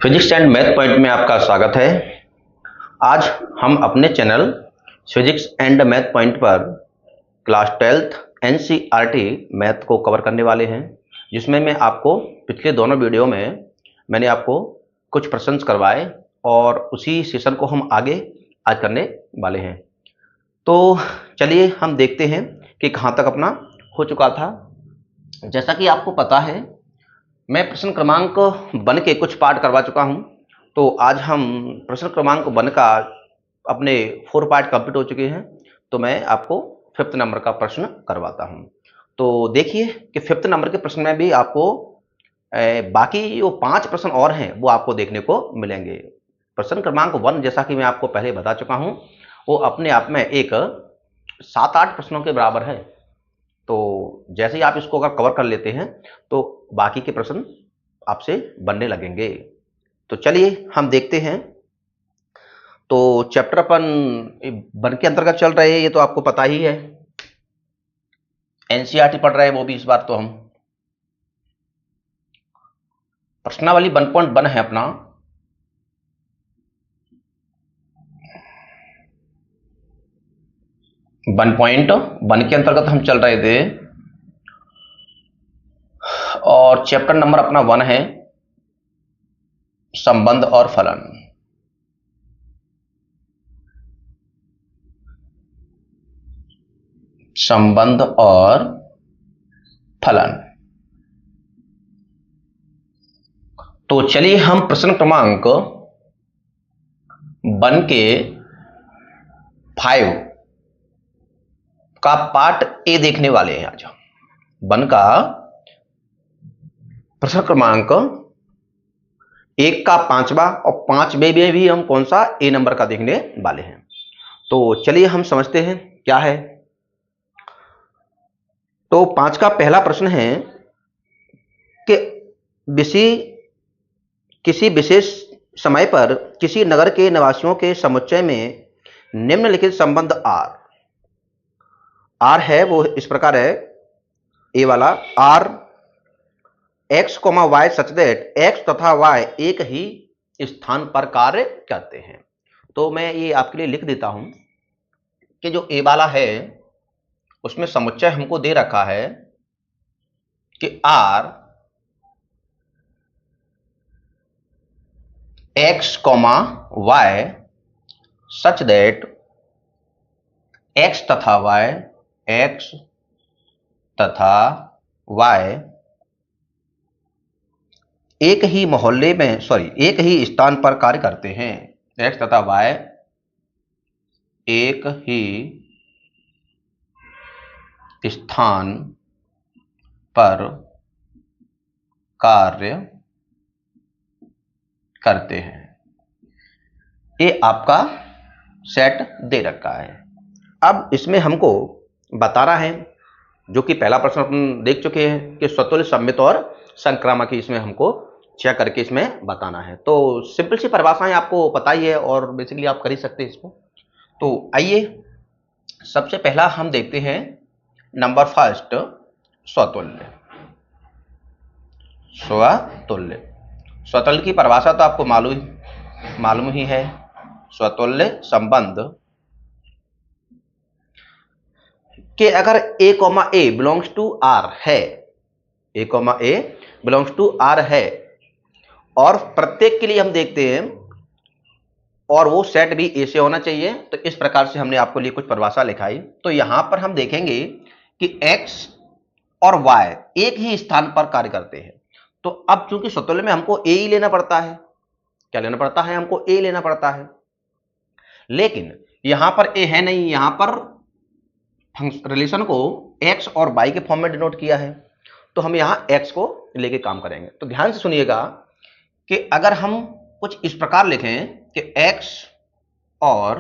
Physics and math point में आपका स्वागत है। आज हम अपने channel physics and math point पर क्लास 12th एनसीईआरटी मैथ को कवर करने वाले हैं, जिसमें मैं आपको पिछले दोनों वीडियो में मैंने आपको कुछ प्रश्न करवाए और उसी सेशन को हम आगे आज करने वाले हैं। तो चलिए हम देखते हैं कि कहाँ तक अपना हो चुका था। जैसा कि आपको पता है, मैं प्रश्न क्रमांक 1 के कुछ पार्ट करवा चुका हूं, तो आज हम प्रश्न क्रमांक 1 का अपने 4 पार्ट कंप्लीट हो चुके हैं। तो मैं आपको 5th नंबर का प्रश्न करवाता हूं। तो देखिए कि 5th नंबर के प्रश्न में भी आपको बाकी जो 5 प्रश्न और हैं वो आपको देखने को मिलेंगे। प्रश्न क्रमांक 1 जैसा कि मैं आपको पहले बता चुका हूं, वो अपने आप में एक 7-8 प्रश्नों के बराबर है। तो जैसे ही आप इसको अगर कवर कर लेते हैं तो बाकी के प्रश्न आपसे बनने लगेंगे। तो चलिए हम देखते हैं। तो चैप्टर अपन 1 के अंतर्गत चल रहे हैं, ये तो आपको पता ही है। एनसीईआरटी पढ़ रहे हैं वो भी इस बार। तो हम प्रश्नावली 1.1 है अपना। वन पॉइंट वन के अंतर्गत हम चल रहे थे और चैप्टर नंबर अपना 1 है संबंध और फलन। संबंध और फलन। तो चलिए हम प्रश्न क्रमांक 1 के 5 का पार्ट ए देखने वाले हैं। आज 1 का प्रश्न क्रमांक 1 का 5वां और 5वें में भी हम कौन सा ए नंबर का देखने वाले हैं। तो चलिए हम समझते हैं क्या है। तो 5 का पहला प्रश्न है कि किसी विशेष समय पर किसी नगर के निवासियों के समुच्चय में निम्नलिखित संबंध आर है वो इस प्रकार है। ए वाला R x comma y such that x तथा वाई एक ही स्थान पर कार्य करते हैं। तो मैं ये आपके लिए लिख देता हूं कि जो ए वाला है उसमें समुच्चय हमको दे रखा है कि R x comma y such that x तथा वाई एक ही मोहल्ले में एक ही स्थान पर कार्य करते हैं। एक्स तथा वाई एक ही स्थान पर कार्य करते हैं। ये आपका सेट दे रखा है। अब इसमें हमको बताना है, जो कि पहला प्रश्न अपन देख चुके हैं कि स्वतुल्य सममित और संक्रामक, इसमें हमको चेक करके इसमें बताना है। तो सिंपल सी परिभाषाएं आपको पता ही है और बेसिकली आप कर ही सकते हैं इसको। तो आइए सबसे पहला हम देखते हैं नंबर फर्स्ट, स्वतुल्य। स्वतुल्य की परिभाषा तो आपको मालूम ही है। स्वतुल्य संबंध कि अगर a comma a belongs to R है, a comma a belongs to R है और प्रत्येक के लिए हम देखते हैं और वो सेट भी ए से होना चाहिए। तो इस प्रकार से हमने आपको लिए कुछ परिभाषा लिखाई। तो यहां पर हम देखेंगे कि x और y एक ही स्थान पर कार्य करते हैं। तो अब चूंकि स्वतुल्य में हमको ए ही लेना पड़ता है, क्या लेना पड़ता है, हमको ए लेना पड़ता है। लेकिन यहां पर ए है नहीं, यहां पर रिलेशन को x और y के फॉर्म में डिनोट किया है। तो हम यहां x को लेके काम करेंगे। तो ध्यान से सुनिएगा कि अगर हम कुछ इस प्रकार लिखें कि x और,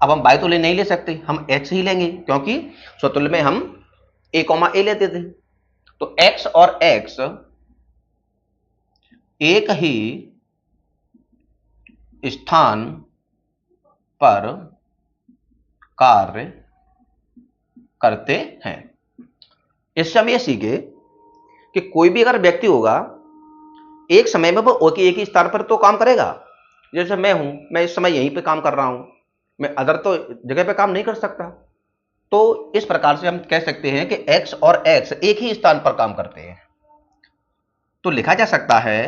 अब हम y तो नहीं ले सकते, हम x ही लेंगे क्योंकि स्वतुल्य में हम a कोमा a लेते थे। तो x और x एक ही स्थान पर कार्य करते हैं। इससे हम ये सीखे कि कोई भी अगर व्यक्ति होगा एक समय में वो एक ही स्थान पर तो काम करेगा। जैसे मैं हूं, मैं इस समय यहीं पे काम कर रहा हूं, मैं अदर तो जगह पे काम नहीं कर सकता। तो इस प्रकार से हम कह सकते हैं कि x और x एक ही स्थान पर काम करते हैं। तो लिखा जा सकता है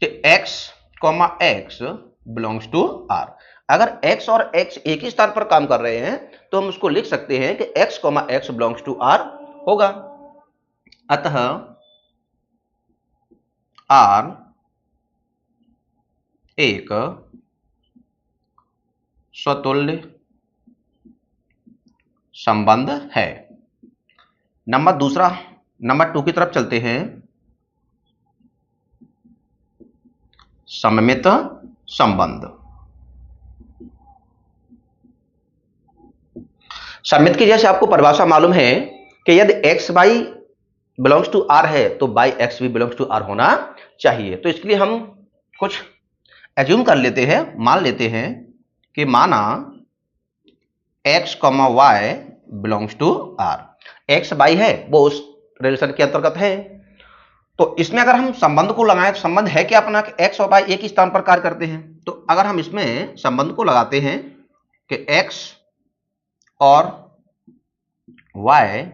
कि x, x belongs to r। अगर x और x एक ही स्थान पर काम कर रहे हैं तो हम उसको लिख सकते हैं कि x, x belongs to r होगा। अतः r एक स्वतुल्य संबंध है। नंबर 2 की तरफ चलते हैं। सममित संबंध। सममित की जैसे आपको परिभाषा मालूम है कि यदि x y belongs to r है तो y x भी बिलोंग्स टू r होना चाहिए। तो इसके लिए हम कुछ एज्यूम कर लेते हैं, मान लेते हैं कि माना x, y belongs to r। x y है वो उस रिलेशन के अंतर्गत है। तो इसमें अगर हम संबंध को लगाएं तो संबंध है क्या अपना कि x और y एक ही स्थान पर कार्य करते हैं। तो अगर हम इसमें संबंध को लगाते हैं कि x और y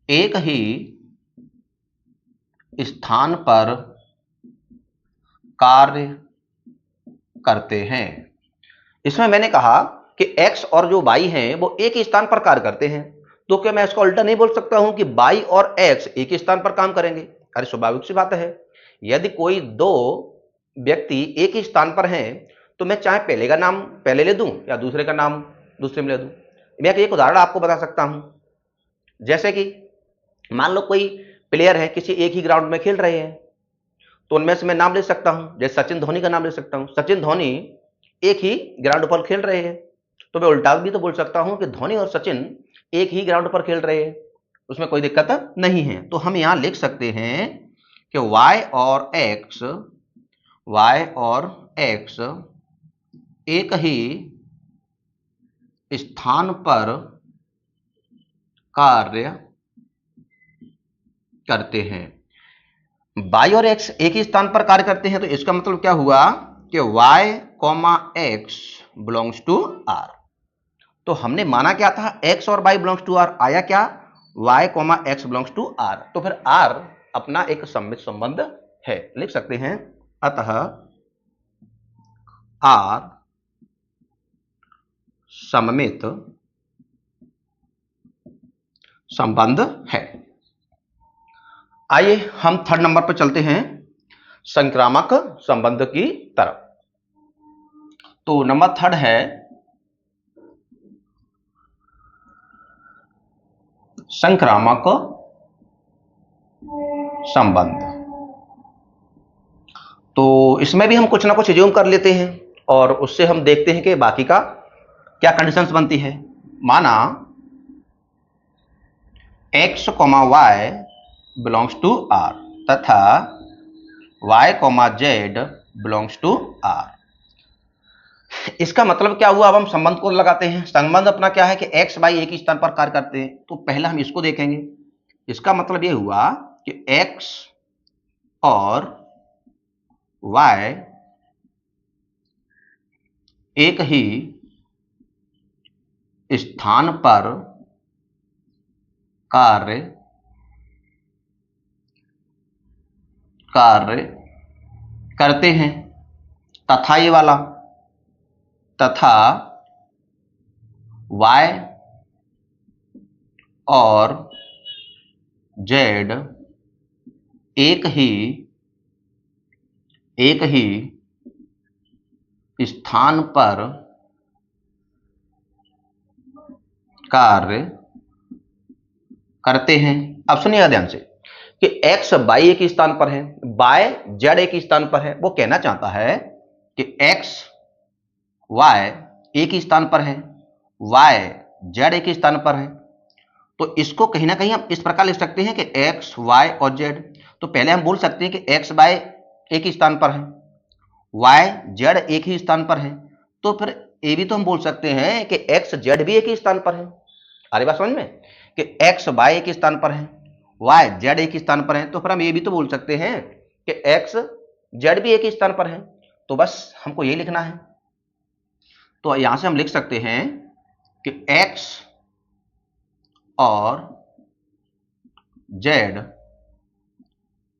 एक ही स्थान पर कार्य करते हैं। इसमें मैंने कहा कि x और जो y हैं वो एक ही स्थान पर कार्य करते हैं, तो क्या मैं इसको उल्टा नहीं बोल सकता हूं कि y और x एक ही स्थान पर काम करेंगे? अरे स्वाभाविक सी बात है। यदि कोई दो व्यक्ति एक ही स्थान पर हैं तो मैं चाहे पहले का नाम पहले ले दूं या दूसरे का नाम दूसरे में ले दूं। मैं एक उदाहरण आपको बता सकता हूं। जैसे कि मान लो कोई प्लेयर है, किसी एक ही ग्राउंड में खेल रहे हैं, तो उनमें से मैं नाम ले सकता हूं। जैसे सचिन धोनी का नाम ले सकता हूं। सचिन धोनी एक ही ग्राउंड पर खेल रहे हैं, तो मैं उल्टा भी तो बोल सकता हूं कि धोनी और सचिन एक ही ग्राउंड पर खेल रहे हैं, उसमें कोई दिक्कत नहीं है। तो हम यहां लिख सकते हैं कि y और x एक ही स्थान पर कार्य करते हैं। y और x एक ही स्थान पर कार्य करते हैं, तो इसका मतलब क्या हुआ कि y, x belongs to r। तो हमने माना क्या था, x और y बिलोंग्स टू r, आया क्या y, x belongs to r। तो फिर r अपना एक सममित संबंध है, लिख सकते हैं। अतः r सममित संबंध है। आइए हम थर्ड नंबर पर चलते हैं, संक्रामक संबंध की तरफ। तो नंबर थर्ड है संक्रामक संबंध। तो इसमें भी हम कुछ ना कुछ एज्यूम कर लेते हैं और उससे हम देखते हैं कि बाकी का क्या कंडीशंस बनती है। माना x, y belongs to r तथा y, z belongs to r। इसका मतलब क्या हुआ, अब हम संबंध को लगाते हैं। संबंध अपना क्या है कि x, y एक ही स्थान पर कार्य करते हैं। तो पहले हम इसको देखेंगे। इसका मतलब यह हुआ कि x और y एक ही स्थान पर कार्य करते हैं। तथा ये वाला, तथा y और z एक ही स्थान पर कार्य करते हैं। अब सुनिएगा ध्यान से कि x, y एक ही स्थान पर है, y, z एक ही स्थान पर है। वो कहना चाहता है कि x, y एक ही स्थान पर है, y, z एक ही स्थान पर है। तो इसको कहीं ना कहीं हम इस प्रकार लिख सकते हैं कि x, y और z। तो पहले हम बोल सकते हैं कि x, y एक ही स्थान पर है, y, z एक ही स्थान पर है। तो फिर ये भी तो हम बोल सकते हैं कि x, z भी एक ही स्थान पर है। आ रही बात समझ में कि x, y एक ही स्थान पर है, y, z एक ही स्थान पर है। तो फिर हम ये भी तो बोल सकते हैं कि एक्स जेड भी एक ही स्थान पर है, तो बस हमको यही लिखना है। तो यहां से हम लिख सकते हैं कि एक्स और जेड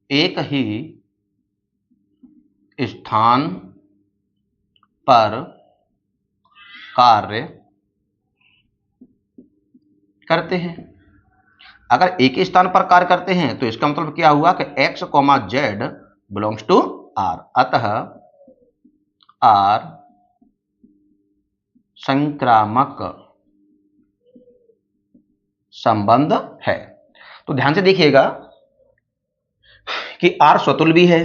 एक ही स्थान पर कार्य करते हैं। अगर एक ही स्थान पर कार्य करते हैं तो इसका मतलब क्या हुआ कि x comma z belongs to R, अतः आर संक्रामक संबंध है। तो ध्यान से देखिएगा कि आर स्वतुल्य भी है,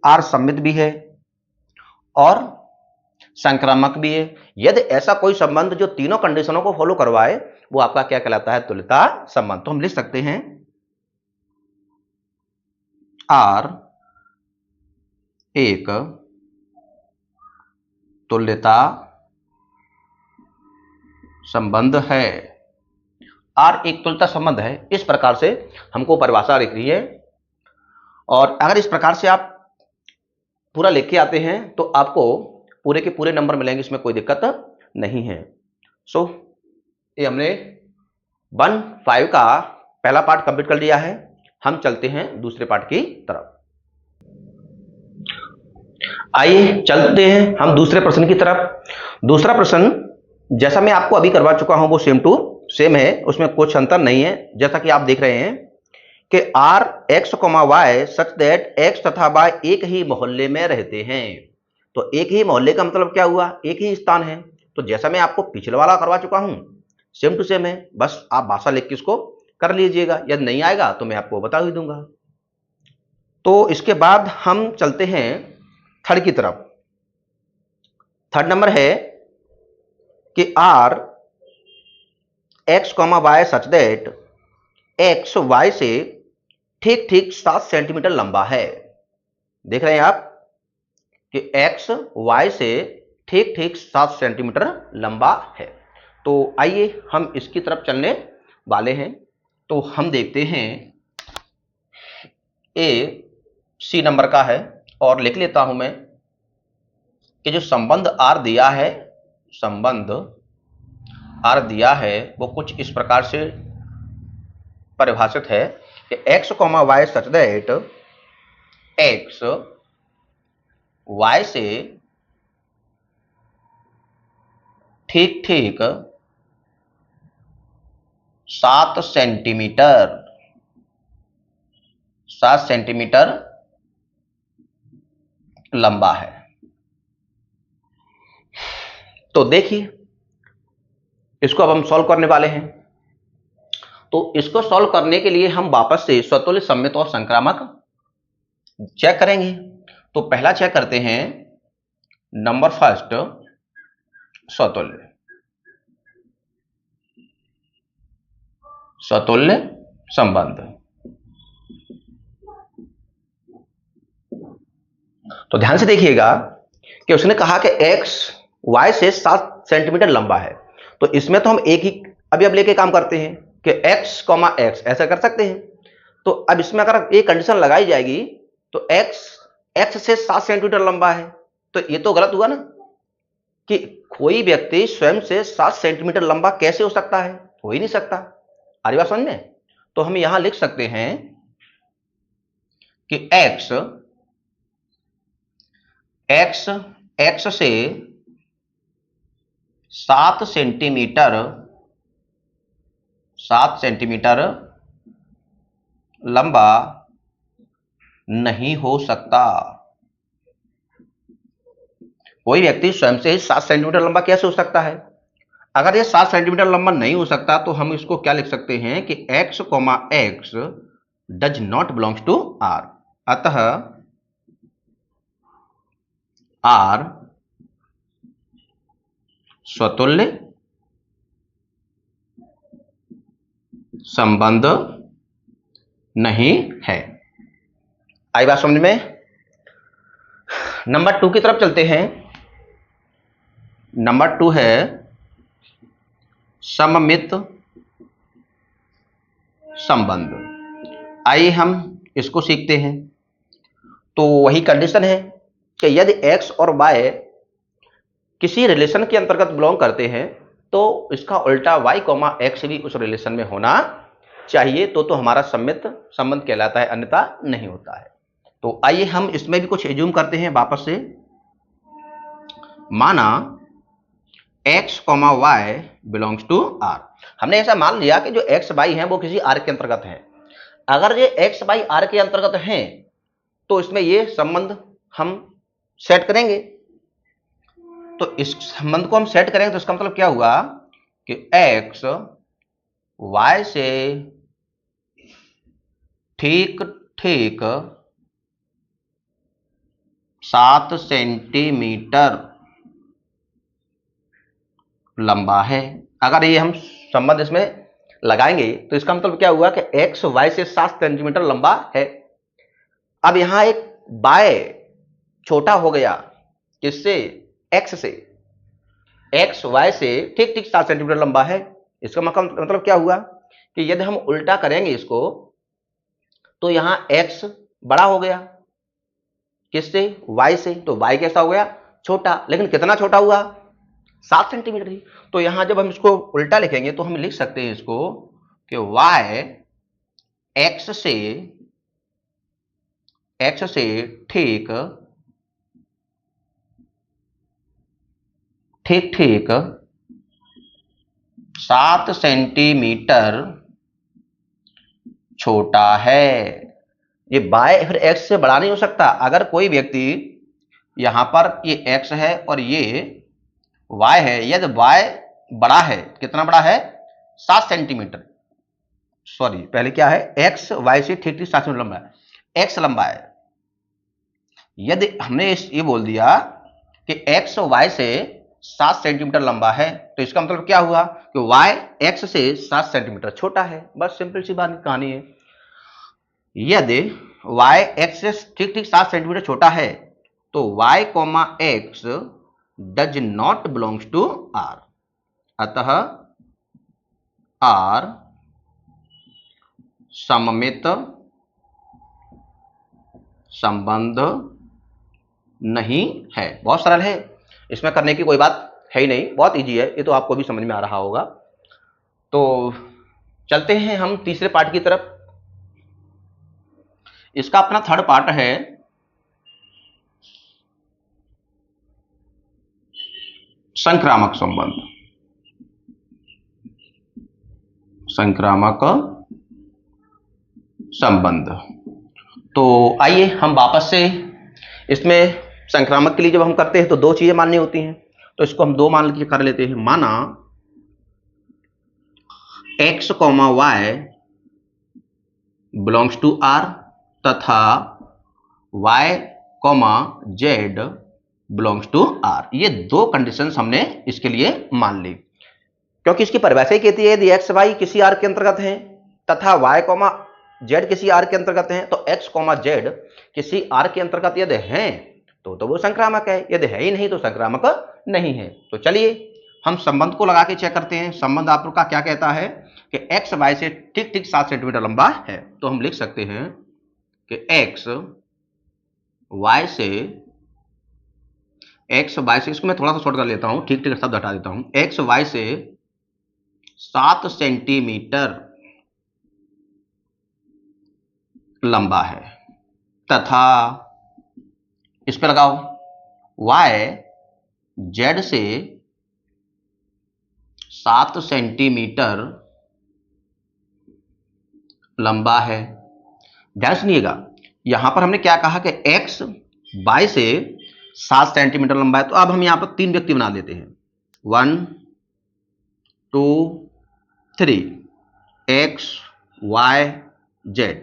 आर सममित भी है और संक्रामक भी है। यदि ऐसा कोई संबंध जो तीनों कंडीशनों को फॉलो करवाए वो आपका क्या कहलाता है? तुल्यता संबंध। तो हम लिख सकते हैं आर एक तुल्यता संबंध है। आर एक तुल्यता संबंध है, इस प्रकार से हमको परिभाषा लिखनी है। और अगर इस प्रकार से आप पूरा लिख के आते हैं तो आपको पूरे के पूरे नंबर मिलेंगे, इसमें कोई दिक्कत नहीं है। सो ये हमने 1-5 का पहला पार्ट कंप्लीट कर लिया है। हम चलते हैं दूसरे पार्ट की तरफ। आइए चलते हैं हम दूसरे प्रश्न की तरफ। दूसरा प्रश्न जैसा मैं आपको अभी करवा चुका हूं वो सेम टू सेम है, उसमें कुछ अंतर नहीं है। जैसा कि आप देख रहे हैं कि R x comma y such that x तथा वाई एक ही मोहल्ले में रहते हैं। तो एक ही मोहल्ले का मतलब क्या हुआ? एक ही स्थान है। तो जैसा मैं आपको पिछले वाला करवा चुका हूं सेम टू सेम है, बस आप भाषा लिख के इसको कर लीजिएगा। यदि नहीं आएगा तो मैं आपको बता ही दूंगा। तो इसके बाद हम चलते हैं थर्ड की तरफ। थर्ड नंबर है कि R x comma y such that x y से ठीक ठीक 7 सेंटीमीटर लंबा है। देख रहे हैं आप कि एक्स वाई से ठीक ठीक 7 सेंटीमीटर लंबा है। तो आइए हम इसकी तरफ चलने वाले हैं। तो हम देखते हैं ए सी नंबर का है और लिख लेता हूं मैं कि जो संबंध आर दिया है, संबंध आर दिया है वो कुछ इस प्रकार से परिभाषित है कि x comma y such that x y से ठीक ठीक 7 सेंटीमीटर लंबा है। तो देखिए इसको अब हम सॉल्व करने वाले हैं। तो इसको सॉल्व करने के लिए हम वापस से स्वतुल्य, सममित और संक्रामक चेक करेंगे। तो पहला चेक करते हैं नंबर फर्स्ट स्वतुल्य। स्वतुल्य संबंध। तो ध्यान से देखिएगा कि उसने कहा कि x y से 7 सेंटीमीटर लंबा है। तो इसमें तो हम एक ही अभी अब लेके काम करते हैं कि x, x ऐसा कर सकते हैं। तो अब इसमें अगर एक कंडीशन लगाई जाएगी तो x से 7 सेंटीमीटर लंबा है, तो ये तो गलत हुआ ना कि कोई व्यक्ति स्वयं से 7 सेंटीमीटर लंबा कैसे हो सकता है? हो ही नहीं सकता। आ रही बात समझ में? तो हम यहां लिख सकते हैं कि x से 7 सेंटीमीटर लंबा नहीं हो सकता। कोई व्यक्ति स्वयं से 7 सेंटीमीटर लंबा कैसे हो सकता है? अगर ये 7 सेंटीमीटर लंबा नहीं हो सकता तो हम इसको क्या लिख सकते हैं कि x, x does not belongs to r, अतः r स्वतुल्य संबंध नहीं है। आई बात समझ में? नंबर 2 की तरफ चलते हैं। नंबर 2 है सममित संबंध। आइए हम इसको सीखते हैं। तो वही कंडीशन है कि यदि x और y किसी रिलेशन के अंतर्गत बिलोंग करते हैं तो इसका उल्टा y, x भी उस रिलेशन में होना चाहिए, तो हमारा सम्मित संबंध कहलाता है, अन्यथा नहीं होता है। तो आइए हम इसमें भी कुछ एज्यूम करते हैं वापस से। माना x, y belongs to r। हमने ऐसा मान लिया कि जो x, y हैं वो किसी r के अंतर्गत हैं। अगर ये x, y r के अंतर्गत हैं तो इसमें ये संबंध हम सेट करेंगे। तो इस संबंध को हम सेट करेंगे तो इसका मतलब क्या हुआ कि x y से ठीक ठीक 7 सेंटीमीटर लंबा है। अगर ये हम संबंध इसमें लगाएंगे तो इसका मतलब क्या हुआ कि x y से 7 सेंटीमीटर लंबा है। अब यहां एक y छोटा हो गया, किससे? x से। x y से ठीक ठीक 7 सेंटीमीटर लंबा है। इसका मतलब क्या हुआ कि यदि हम उल्टा करेंगे इसको तो यहां x बड़ा हो गया, किससे? y से। तो y कैसा हो गया? छोटा। लेकिन कितना छोटा हुआ? 7 सेंटीमीटर ही। तो यहां जब हम इसको उल्टा लिखेंगे तो हम लिख सकते हैं इसको कि y x से ठीक ठीक 7 सेंटीमीटर छोटा है। ये y फिर x से बड़ा नहीं हो सकता। अगर कोई व्यक्ति यहां पर ये x है और ये y है, यदि y बड़ा है, कितना बड़ा है? 7 सेंटीमीटर। सॉरी, पहले क्या है? x y से ठीक ठीक 7 सेंटीमीटर लंबा है, x लंबा है। यदि हमने ये बोल दिया कि x y से 7 सेंटीमीटर लंबा है तो इसका मतलब क्या हुआ कि y x से 7 सेंटीमीटर छोटा है। बस सिंपल सी बात कहानी है। यदि y x से ठीक ठीक 7 सेंटीमीटर छोटा है तो y, x does not belongs to r। अतः r सममित संबंध नहीं है। बहुत सरल है, इसमें करने की कोई बात है ही नहीं, बहुत इजी है, ये तो आपको भी समझ में आ रहा होगा। तो चलते हैं हम तीसरे पार्ट की तरफ। इसका अपना थर्ड पार्ट है संक्रामक संबंध। संक्रामक संबंध। तो आइए हम वापस से इसमें संक्रामक के लिए जब हम करते हैं तो दो चीजें माननी होती हैं, तो इसको हम दो मान के कर लेते हैं। माना x, y belongs to r तथा y, z belongs to r। ये दो कंडीशंस हमने इसके लिए मान ली, क्योंकि इसकी परिभाषा ही कहती है यदि x, y किसी r के अंतर्गत हैं तथा y, z किसी r के अंतर्गत हैं तो x, z किसी r के अंतर्गत यदि हैं तो वो संक्रामक है, यदि है ही नहीं तो संक्रामक नहीं है। तो चलिए हम संबंध को लगा के चेक करते हैं। संबंध आपका क्या कहता है कि x y से ठीक ठीक 7 सेंटीमीटर लंबा है। तो हम लिख सकते हैं कि x y से इसको मैं थोड़ा सा शॉर्ट कर लेता हूं, ठीक ठीक शब्द हटा देता हूं। x y से 7 सेंटीमीटर लंबा है तथा इस पर लगाओ y z से 7 सेंटीमीटर लंबा है। ध्यान सुनिएगा, यहां पर हमने क्या कहा कि x y से 7 सेंटीमीटर लंबा है। तो अब हम यहां पर तीन व्यक्ति बना देते हैं, 1 2 3, x y z।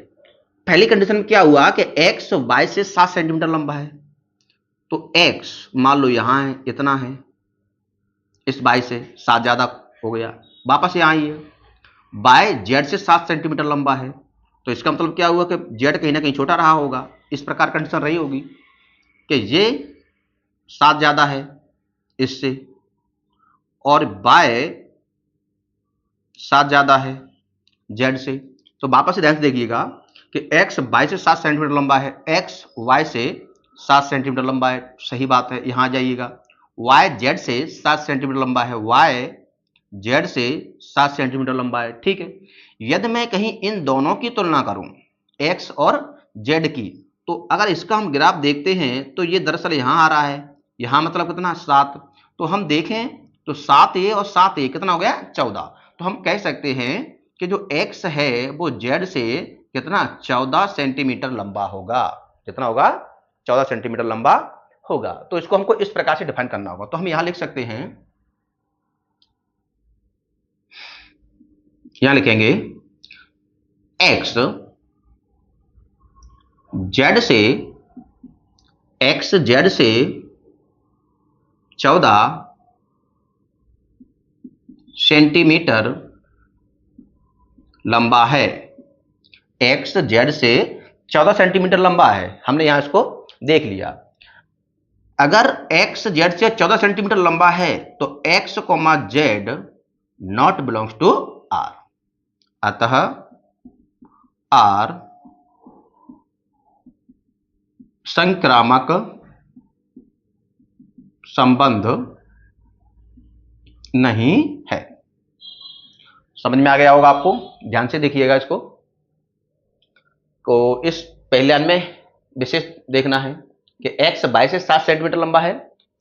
पहली कंडीशन में क्या हुआ कि x y से 7 सेंटीमीटर लंबा है, तो x मान लो यहां है, इतना है, इस y से 7 ज्यादा हो गया। वापस यहां आइए, y z से 7 सेंटीमीटर लंबा है, तो इसका मतलब क्या हुआ कि z कहीं ना कहीं छोटा रहा होगा। इस प्रकार कंडीशन रही होगी कि ये 7 ज्यादा है इससे और y 7 ज्यादा है z से। तो वापस ध्यान से देखिएगा कि x y से 7 सेंटीमीटर लंबा है, x y से 7 सेंटीमीटर लंबा है, सही बात है, यहां जाइएगा। y z से 7 सेंटीमीटर लंबा है, y z से 7 सेंटीमीटर लंबा है, ठीक है। यदि मैं कहीं इन दोनों की तुलना करूं, x और z की, तो अगर इसका हम ग्राफ देखते हैं तो ये दरअसल यहां आ रहा है, यहां मतलब कितना 7, तो हम देखें तो 7a और 7a कितना हो गया 14। तो हम कह सकते हैं कि जो x है वो z से कितना 14 सेंटीमीटर लंबा होगा, कितना होगा 14 सेंटीमीटर लंबा होगा। तो इसको हमको इस प्रकार से डिफाइन करना होगा। तो हम यहां लिख सकते हैं, यहां लिखेंगे x z से 14 सेंटीमीटर लंबा है, x z से 14 सेंटीमीटर लंबा है, हमने यहां इसको देख लिया। अगर x z से 14 सेंटीमीटर लंबा है तो x, z not belongs to r, अतः r संक्रामक संबंध नहीं है। समझ में आ गया होगा आपको, ध्यान से देखिएगा इसको। तो इस पहले में विशेष देखना है कि x y से 7 सेंटीमीटर लंबा है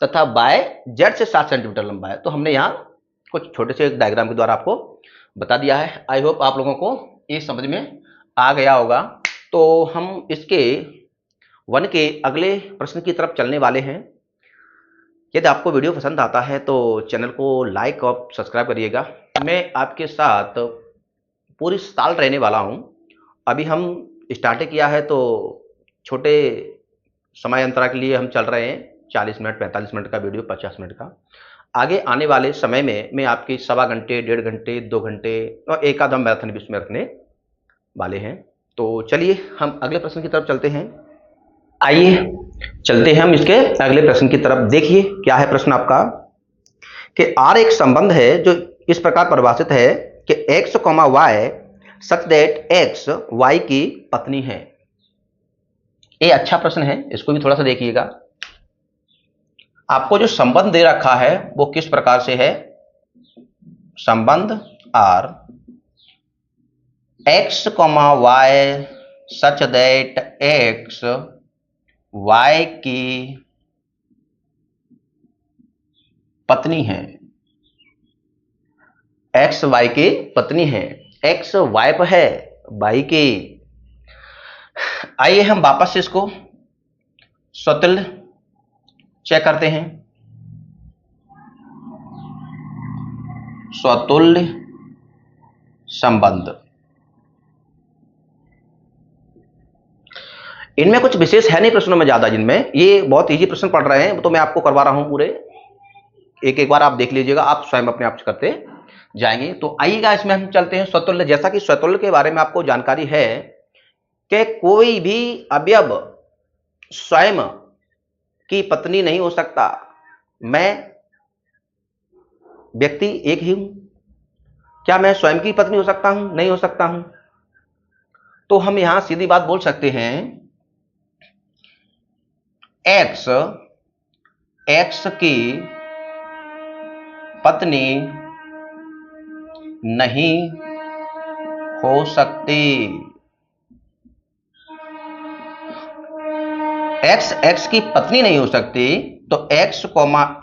तथा y z से 7 सेंटीमीटर लंबा है। तो हमने यहाँ कुछ छोटे से डायग्राम के द्वारा आपको बता दिया है। आई होप आप लोगों को ये समझ में आ गया होगा। तो हम इसके 1 के अगले प्रश्न की तरफ चलने वाले हैं। यदि आपको वीडियो पसंद आता है तो चैनल को लाइक और सब्सक्राइब करिएगा। मैं आपके साथ पूरी साल रहने वाला हूं। अभी हम स्टार्ट किया है तो छोटे समय अंतराल के लिए हम चल रहे हैं, 40 मिनट 45 मिनट का वीडियो, 50 मिनट का। आगे आने वाले समय में मैं आपकी 1.25 घंटे 1.5 घंटे 2 घंटे और एक आधा मैराथन भी उसमें रखने वाले हैं। तो चलिए हम अगले प्रश्न की तरफ चलते हैं। आइए चलते हैं हम इसके अगले प्रश्न की तरफ। देखिए क्या है प्रश्न आपका, कि R एक संबंध है जो इस प्रकार परिभाषित है कि x, y such that x y की पत्नी है। ये अच्छा प्रश्न है, इसको भी थोड़ा सा देखिएगा। आपको जो संबंध दे रखा है वो किस प्रकार से है, संबंध R x, y such that x y की पत्नी है, x y की पत्नी है, x वाइफ है y की। आइए हम वापस से इसको स्वतुल्य चेक करते हैं। स्वतुल्य संबंध, इनमें कुछ विशेष है नहीं प्रश्नों में ज्यादा, जिनमें ये बहुत इजी प्रश्न पढ़ रहे हैं तो मैं आपको करवा रहा हूं पूरे। एक बार आप देख लीजिएगा, आप स्वयं अपने आप करते जाएंगे। तो आइएगा इसमें हम चलते हैं स्वतुल्य। जैसा कि स्वतुल्य के बारे में आपको जानकारी है कि कोई भी अवयव स्वयं की पत्नी नहीं हो सकता। मैं व्यक्ति एक ही हूं, क्या मैं स्वयं की पत्नी हो सकता हूं? नहीं हो सकता हूं। तो हम यहां सीधी बात बोल सकते हैं, x की पत्नी नहीं हो सकती। x की पत्नी नहीं हो सकती, तो x,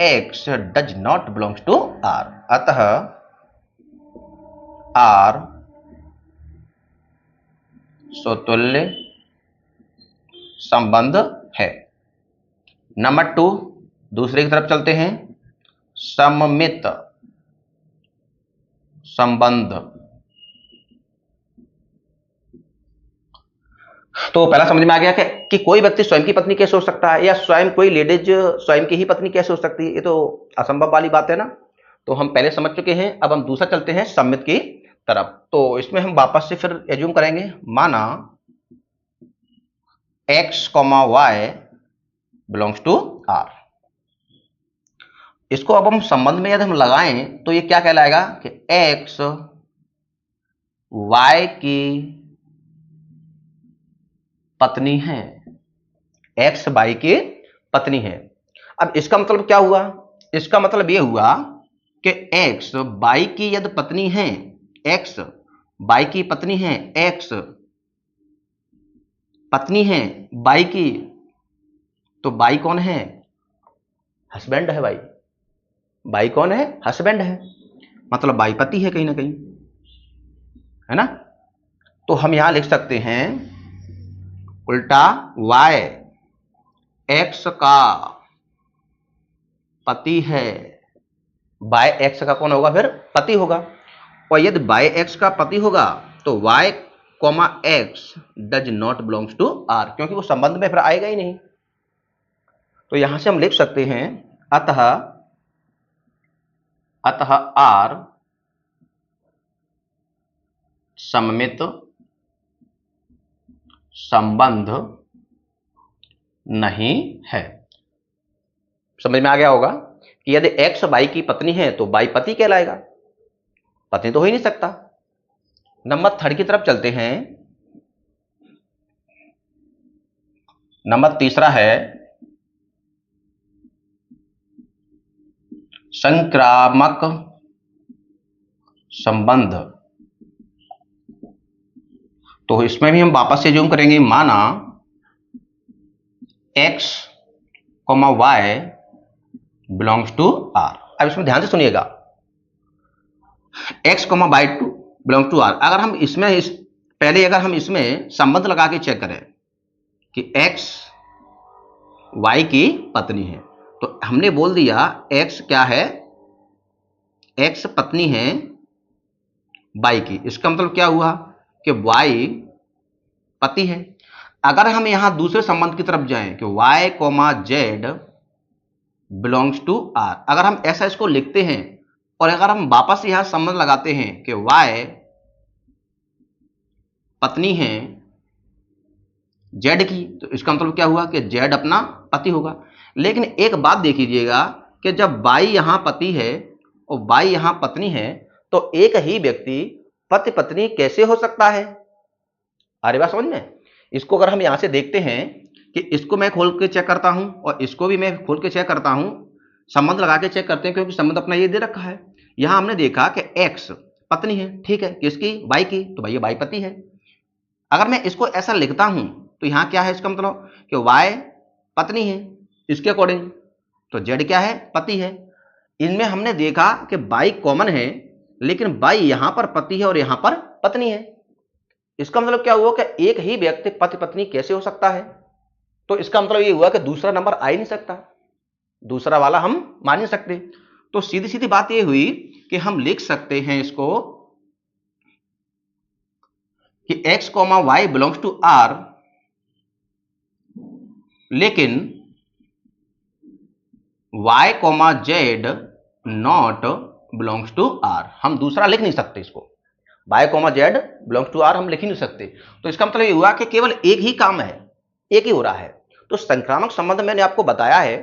x does not belongs to r, अतः r स्वतुल्य संबंध है। नंबर 2, दूसरे की तरफ चलते हैं, सममित संबंध। तो पहला समझ में आ गया कि कोई व्यक्ति स्वयं की पत्नी कैसे हो सकता है, या स्वयं कोई लेडीज स्वयं की ही पत्नी कैसे हो सकती है, ये तो असंभव वाली बात है ना। तो हम पहले समझ चुके हैं। अब हम दूसरा चलते हैं सम्मित की तरफ। तो इसमें हम वापस से फिर एज्यूम करेंगे, माना x, y belongs to r। इसको अब हम संबंध में यदि हम लगाएं तो ये क्या कहलाएगा कि x y की पत्नी है, एक्स वाई की पत्नी है। अब इसका मतलब क्या हुआ? इसका मतलब यह हुआ कि एक्स वाई की यदि पत्नी है, एक्स वाई की पत्नी है, एक्स पत्नी है वाई की, तो वाई कौन है? हस्बैंड है वाई। वाई कौन है? हस्बैंड है, मतलब वाई पति है कहीं ना कहीं, है ना। तो हम यहां लिख सकते हैं उल्टा वाई एक्स का पति है, वाई एक्स का कौन होगा? फिर पति होगा। और यदि वाई एक्स का पति होगा तो y comma x does not belongs to R, क्योंकि वो संबंध में फिर आएगा ही नहीं। तो यहां से हम लिख सकते हैं अतः आर सममित संबंध नहीं है। समझ में आ गया होगा कि यदि एक्स वाई की पत्नी है तो वाई पति कहलाएगा, पत्नी तो हो ही नहीं सकता। नंबर 3 की तरफ चलते हैं। नंबर 3 है संक्रामक संबंध। तो इसमें भी हम वापस से जूम करेंगे। माना x, y belongs to R. अब इसमें ध्यान से सुनिएगा, x, y belongs to R. अगर हम इसमें पहले अगर हम इसमें संबंध लगा के चेक करें कि x y की पत्नी है, तो हमने बोल दिया x क्या है? x पत्नी है y की। इसका मतलब क्या हुआ कि y पति है। अगर हम यहां दूसरे संबंध की तरफ जाएं कि y, z belongs to R, अगर हम ऐसा इसको लिखते हैं और अगर हम वापस यहां संबंध लगाते हैं कि y पत्नी है z की, तो इसका मतलब क्या हुआ कि z अपना पति होगा। लेकिन एक बात देख लीजिएगा कि जब y यहां पति है और y यहां पत्नी है, तो एक ही व्यक्ति पति पत्नी कैसे हो सकता है? अरे बात समझ में। इसको अगर हम यहां से देखते हैं कि इसको मैं खोल के चेक करता हूं और इसको भी मैं खोल के चेक करता हूं, संबंध लगा के चेक करते हैं, क्योंकि संबंध अपना ये दे रखा है। यहां हमने देखा कि x पत्नी है, ठीक है, किसकी? y की, तो भाई ये y पति है। अगर मैं इसको ऐसा लिखता हूं तो यहां क्या है? इसका मतलब कि y पत्नी है इसके अकॉर्डिंग, तो z क्या है? पति है। इनमें हमने देखा कि y कॉमन है, लेकिन y यहां पर पति है और यहां पर पत्नी है। इसका मतलब क्या हुआ कि एक ही व्यक्ति पति पत्नी कैसे हो सकता है? तो इसका मतलब ये हुआ कि दूसरा नंबर आ ही नहीं सकता, दूसरा वाला हम मान नहीं सकते। तो सीधी सीधी बात ये हुई कि हम लिख सकते हैं इसको कि x, y belongs to R, लेकिन y, z not belongs to R. हम दूसरा लिख नहीं सकते इसको, y, z belongs to R हम लिख ही नहीं सकते। तो इसका मतलब ये हुआ कि केवल एक ही काम है, एक ही हो रहा है। तो संक्रामक संबंध मैंने आपको बताया है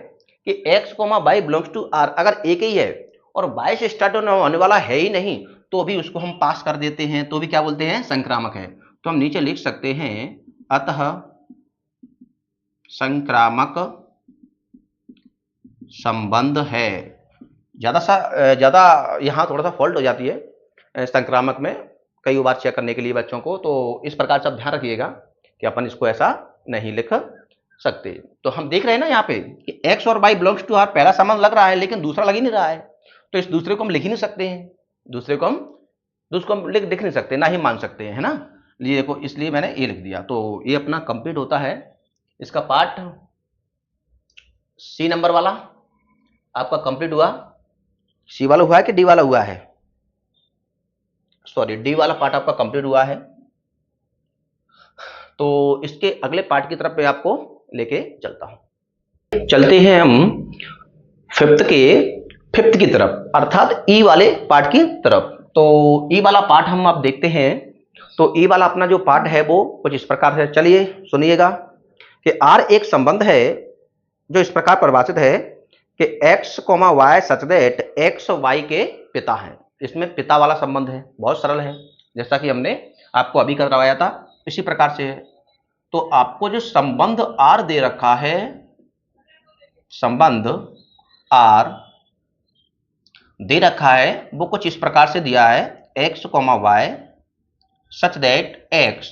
कि x, y belongs to R अगर एक ही है और y से स्टार्ट होने वाला है ही नहीं, तो भी उसको हम पास कर देते हैं, तो भी क्या बोलते हैं? संक्रामक है। तो हम नीचे लिख सकते हैं अतः संक्रामक संबंध है। ज्यादा यहां थोड़ा सा फॉल्ट हो जाती है संक्रामक में, कई बार चेक करने के लिए बच्चों को, तो इस प्रकार से आप ध्यान रखिएगा कि अपन इसको ऐसा नहीं लिख सकते। तो हम देख रहे हैं ना यहाँ पे कि x और y बिलोंग्स टू आर, पहला संबंध लग रहा है लेकिन दूसरा लग ही नहीं रहा है, तो इस दूसरे को हम लिख ही नहीं सकते हैं, दूसरे को हम लिख नहीं सकते, ना ही मान सकते हैं, है ना। ये देखो, इसलिए मैंने ये लिख दिया। तो ये अपना कंप्लीट होता है इसका पार्ट। सी नंबर वाला आपका कंप्लीट हुआ। सी वाला हुआ है कि डी वाला हुआ है? सॉरी, डी वाला पार्ट आपका कंप्लीट हुआ है। तो इसके अगले पार्ट की तरफ मैं आपको लेके चलता हूं। चलते हैं हम फिफ्थ की तरफ, अर्थात ई वाले पार्ट की तरफ। तो ई वाला पार्ट हम आप देखते हैं। तो ई वाला अपना जो पार्ट है वो कुछ इस प्रकार से, चलिए सुनिएगा कि आर एक संबंध है जो इस प्रकार परिभाषित है कि x, y such that x y के पिता हैं। इसमें पिता वाला संबंध है, बहुत सरल है, जैसा कि हमने आपको अभी करवाया था इसी प्रकार से है। तो आपको जो संबंध आर दे रखा है, संबंध आर दे रखा है, वो कुछ इस प्रकार से दिया है, x comma y such that x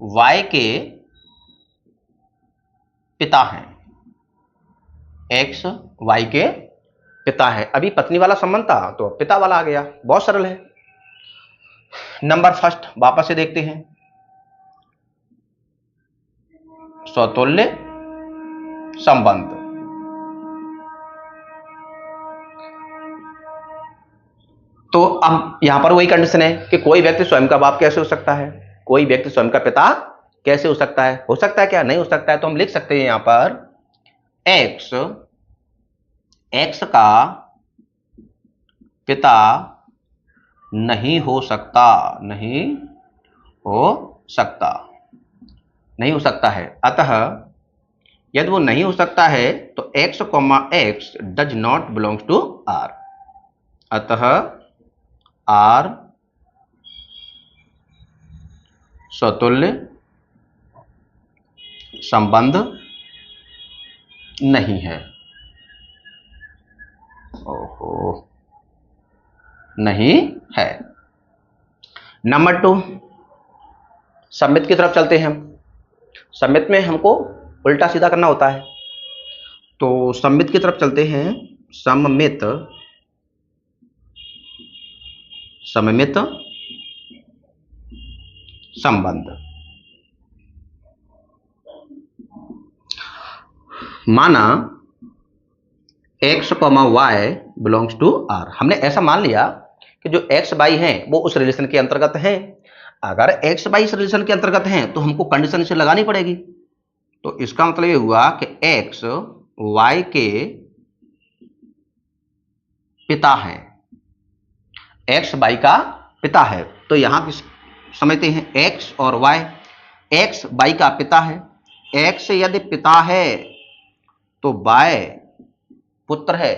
y के पिता हैं, एक्स वाई के पिता है। अभी पत्नी वाला संबंध था तो पिता वाला आ गया, बहुत सरल है। नंबर फर्स्ट वापस से देखते हैं, स्वतुल्य संबंध। तो अब यहां पर वही कंडीशन है कि कोई व्यक्ति स्वयं का बाप कैसे हो सकता है, कोई व्यक्ति स्वयं का पिता कैसे हो सकता है? हो सकता है क्या? नहीं हो सकता है। तो हम लिख सकते हैं यहां पर एक्स एक्स का पिता नहीं हो सकता, नहीं हो सकता, नहीं हो सकता है। अतः यदि वो नहीं हो सकता है तो x comma x does not belongs to R. अतः आर स्वतुल्य संबंध नहीं है। ओहो, नहीं है। नंबर 2, सममित की तरफ चलते हैं हम। सममित में हमको उल्टा सीधा करना होता है, तो सममित की तरफ चलते हैं। सममित, सममित संबंध। माना x comma y belongs to R. हमने ऐसा मान लिया कि जो एक्स वाई हैं वो उस रिलेशन के अंतर्गत हैं। अगर एक्स वाई इस रिलेशन के अंतर्गत हैं तो हमको कंडीशन इसे लगानी पड़ेगी। तो इसका मतलब ये हुआ कि एक्स वाई के पिता है, एक्स वाई का पिता है। तो यहां समझते हैं एक्स और वाई, एक्स वाई का पिता है। एक्स यदि पिता है तो वाई पुत्र है।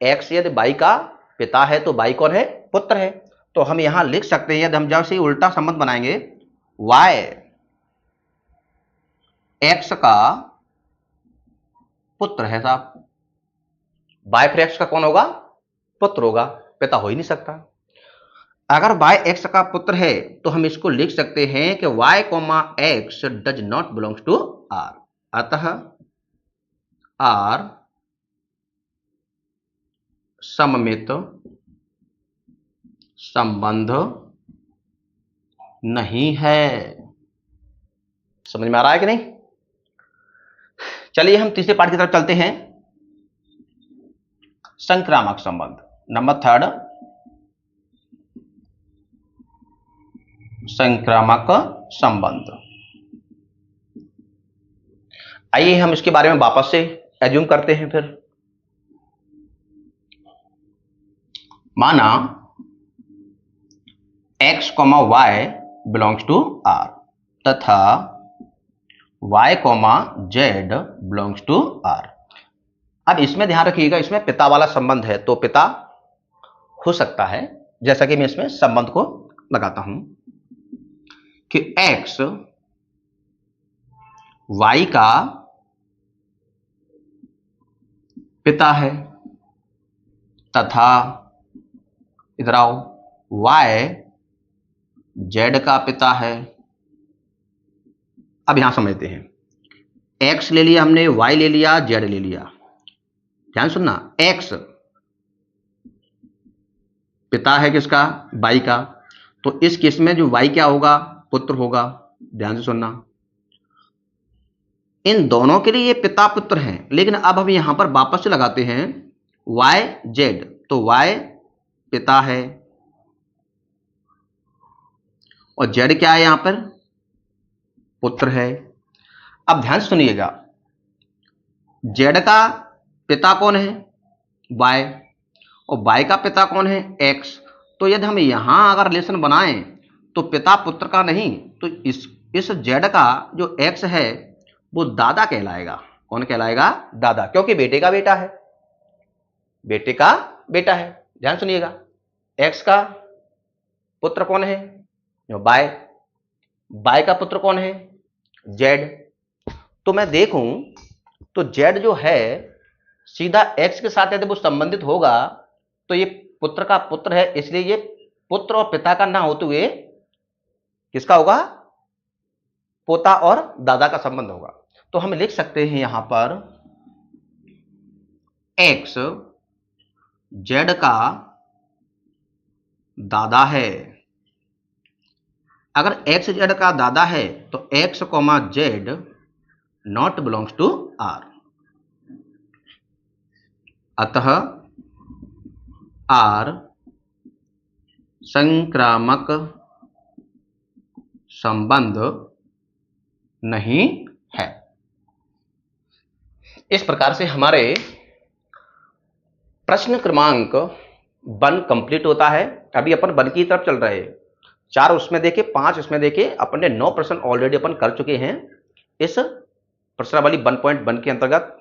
एक्स यदि वाई का पिता है तो वाई कौन है? पुत्र है। तो हम यहां लिख सकते हैं, यदि हम जब से उल्टा संबंध बनाएंगे, वाई एक्स का पुत्र है साहब। वाई फिर एक्स का कौन होगा? पुत्र होगा, पिता हो ही नहीं सकता। अगर वाई एक्स का पुत्र है तो हम इसको लिख सकते हैं कि y comma x does not belongs to R. अतः आर सममित संबंध नहीं है। समझ में आ रहा है कि नहीं? चलिए हम तीसरे पार्ट की तरफ चलते हैं, संक्रामक संबंध। नंबर 3, संक्रामक संबंध। आइए हम इसके बारे में वापस से एज्यूम करते हैं। फिर माना x comma y belongs to R तथा y comma z belongs to R. अब इसमें ध्यान रखिएगा, इसमें पिता वाला संबंध है तो पिता हो सकता है। जैसा कि मैं इसमें संबंध को लगाता हूं कि x y का पिता है तथा इधर आओ y z का पिता है। अब यहां समझते हैं, x ले लिया हमने, y ले लिया, z ले लिया। ध्यान सुनना, x पिता है किसका? y का। तो इस केस में जो y क्या होगा? पुत्र होगा। ध्यान से सुनना, इन दोनों के लिए ये पिता पुत्र हैं। लेकिन अब हम यहां पर वापस से लगाते हैं y z, तो y पिता है और z क्या है? यहां पर पुत्र है। अब ध्यान से सुनिएगा, z का पिता कौन है? y, और y का पिता कौन है? x। तो यदि हम यहां अगर रिलेशन बनाएं तो पिता पुत्र का नहीं, तो इस z का जो x है वो दादा कहलाएगा। कौन कहलाएगा? दादा, क्योंकि बेटे का बेटा है, बेटे का बेटा है। ध्यान सुनिएगा, x का पुत्र कौन है? बाय। बाय का पुत्र कौन है? जेड। तो मैं देखूं तो जेड जो है सीधा एक्स के साथ यदि वो संबंधित होगा तो ये पुत्र का पुत्र है, इसलिए ये पुत्र और पिता का ना होते हुए किसका होगा? पोता और दादा का संबंध होगा। तो हम लिख सकते हैं यहां पर एक्स जेड का दादा है। अगर एक्स जेड का दादा है तो x comma z not belongs to R. अतः आर संक्रामक संबंध नहीं है। इस प्रकार से हमारे प्रश्न क्रमांक 1 कंप्लीट होता है। अभी अपन 1 की तरफ चल रहे हैं। 4 उसमें देखे, 5 इसमें देखे, अपने 9 प्रश्न ऑलरेडी अपन कर चुके हैं इस प्रश्नावली 1.1 के अंतर्गत।